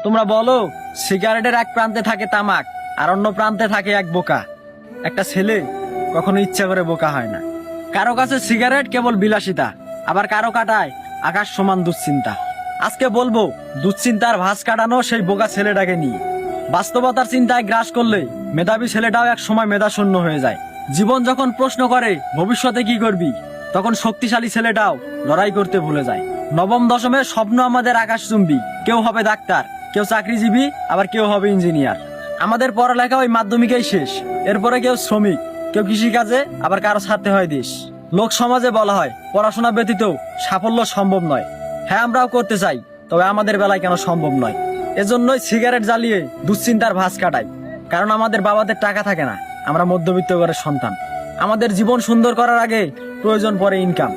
তোমরা বলো, সিগারেটের এক প্রান্তে থাকে তামাক আর অন্য প্রান্তে থাকে এক বোকা। একটা ছেলে কখনো ইচ্ছা করে বোকা হয় না। কারো কাছে সিগারেট কেবল বিলাসিতা, আবার কারো কাটায় আকাশ সমান দুশ্চিন্তা। আজকে বলবো দুশ্চিন্তার ভাঁজ কাটানো সেই বোকা ছেলেটাকে নিয়ে। বাস্তবতার চিন্তায় গ্রাস করলে মেধাবী ছেলেটাও এক সময় মেধাশূন্য হয়ে যায়। জীবন যখন প্রশ্ন করে ভবিষ্যতে কি করবি, তখন শক্তিশালী ছেলেটাও লড়াই করতে ভুলে যায়। নবম দশমের স্বপ্ন আমাদের আকাশচুম্বী। কেউ হবে ডাক্তার, কেউ চাকরিজীবী, আবার কেউ হবে ইঞ্জিনিয়ার। আমাদের পড়ালেখা ওই মাধ্যমিকেই শেষ। এরপরে কেউ শ্রমিক, কেউ কৃষিকাজে, আবার কারো ছাড়তে হয় দেশ। লোক সমাজে বলা হয় পড়াশোনা ব্যতীত সাফল্য সম্ভব নয়। হ্যাঁ, আমরাও করতে চাই, তবে আমাদের বেলায় কেন সম্ভব নয়। এজন্যই সিগারেট জ্বালিয়ে দুশ্চিন্তার ভাঁজ কাটাই। কারণ আমাদের বাবাদের টাকা থাকে না, আমরা মধ্যবিত্ত ঘরের সন্তান। আমাদের জীবন সুন্দর করার আগে প্রয়োজন পড়ে ইনকাম।